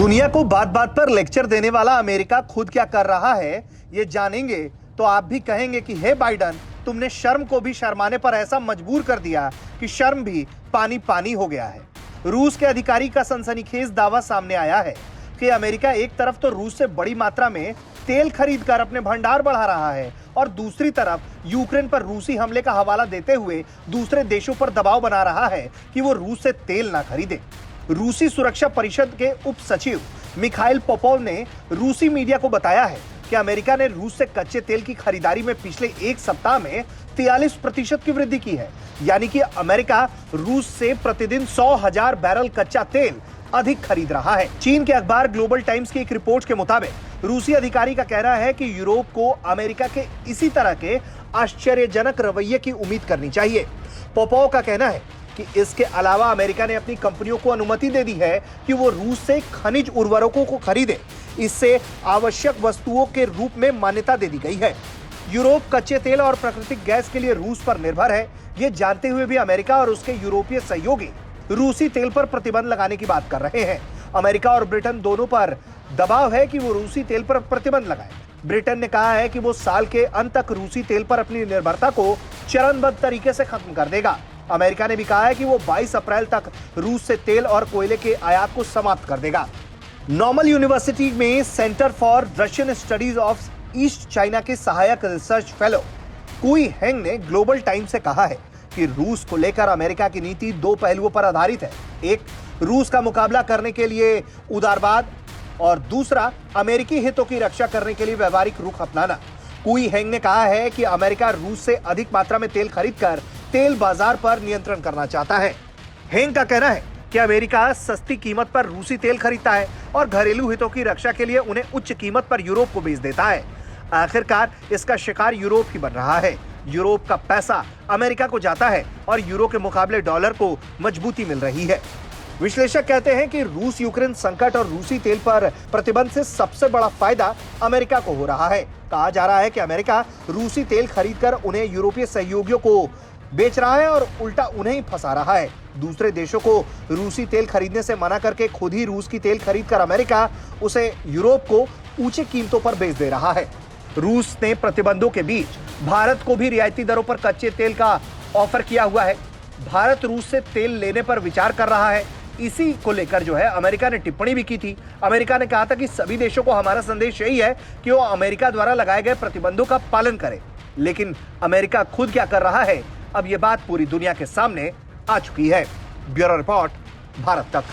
दुनिया को बात बात पर लेक्चर देने वाला अमेरिका खुद क्या कर रहा है ये जानेंगे तो आप भी कहेंगे कि हे बाइडन, तुमने शर्म को भी शर्माने पर ऐसा मजबूर कर दिया कि शर्म भी पानी पानी हो गया है। रूस के अधिकारी का सनसनीखेज दावा सामने आया है कि अमेरिका एक तरफ तो रूस से बड़ी मात्रा में तेल खरीद कर अपने भंडार बढ़ा रहा है और दूसरी तरफ यूक्रेन पर रूसी हमले का हवाला देते हुए दूसरे देशों पर दबाव बना रहा है कि वो रूस से तेल ना खरीदे। रूसी सुरक्षा परिषद के उप सचिव मिखाइल पोपोव ने रूसी मीडिया को बताया है कि अमेरिका ने रूस से कच्चे तेल की खरीदारी में पिछले एक सप्ताह में 43% की वृद्धि की है। यानी कि अमेरिका रूस से प्रतिदिन 100,000 बैरल कच्चा तेल अधिक खरीद रहा है। चीन के अखबार ग्लोबल टाइम्स की एक रिपोर्ट के मुताबिक रूसी अधिकारी का कहना है कि यूरोप को अमेरिका के इसी तरह के आश्चर्यजनक रवैये की उम्मीद करनी चाहिए। पोपोव का कहना है कि इसके अलावा अमेरिका ने अपनी कंपनियों को अनुमति दे दी है कि वो रूस से खनिज उर्वरकों को खरीदे। इससे आवश्यक वस्तुओं के रूप में मान्यता दे दी गई है। यूरोप कच्चे तेल और प्राकृतिक गैस के लिए रूस पर निर्भर है। ये जानते हुए भी अमेरिका और उसके यूरोपीय सहयोगी रूसी तेल पर प्रतिबंध लगाने की बात कर रहे हैं। अमेरिका और ब्रिटेन दोनों पर दबाव है कि वो रूसी तेल पर प्रतिबंध लगाए। ब्रिटेन ने कहा है कि वो साल के अंत तक रूसी तेल पर अपनी निर्भरता को चरणबद्ध तरीके से खत्म कर देगा। अमेरिका ने भी कहा है कि वो 22 अप्रैल तक रूस से तेल और कोयले के आयात को समाप्त कर देगा। नॉर्मल यूनिवर्सिटी में centre for Russian studies of east China के सहायक रिसर्च फेलो कुई हेंग ने ग्लोबल टाइम्स से कहा है कि रूस को लेकर अमेरिका की नीति दो पहलुओं पर आधारित है। एक, रूस का मुकाबला करने के लिए उदारवाद और दूसरा, अमेरिकी हितों की रक्षा करने के लिए व्यवहारिक रुख अपनाना। कुई हेंग ने कहा है कि अमेरिका रूस से अधिक मात्रा में तेल खरीदकर तेल बाजार पर नियंत्रण करना चाहता है। हेंग का कहना है कि अमेरिका सस्ती कीमत पर रूसी तेल खरीदता है और घरेलू हितों की रक्षा के लिए उन्हें उच्च कीमत पर यूरोप को बेच देता है। आखिरकार इसका शिकार यूरोप ही बन रहा है। यूरोप का पैसा अमेरिका को जाता है और यूरो के मुकाबले डॉलर को मजबूती मिल रही है। विश्लेषक कहते हैं कि रूस यूक्रेन संकट और रूसी तेल पर प्रतिबंध से सबसे बड़ा फायदा अमेरिका को हो रहा है। कहा जा रहा है कि अमेरिका रूसी तेल खरीदकर उन्हें यूरोपीय सहयोगियों को बेच रहा है और उल्टा उन्हें ही फंसा रहा है। दूसरे देशों को रूसी तेल खरीदने से मना करके खुद ही रूस की तेल खरीदकर अमेरिका उसे यूरोप को ऊंची कीमतों पर बेच दे रहा है। रूस ने प्रतिबंधों के बीच भारत को भी रियायती दरों पर कच्चे तेल का ऑफर किया हुआ है। भारत रूस से तेल लेने पर विचार कर रहा है। इसी को लेकर जो है अमेरिका ने टिप्पणी भी की थी। अमेरिका ने कहा था कि सभी देशों को हमारा संदेश यही है कि वो अमेरिका द्वारा लगाए गए प्रतिबंधों का पालन करें। लेकिन अमेरिका खुद क्या कर रहा है, अब ये बात पूरी दुनिया के सामने आ चुकी है। ब्यूरो रिपोर्ट, भारत तक।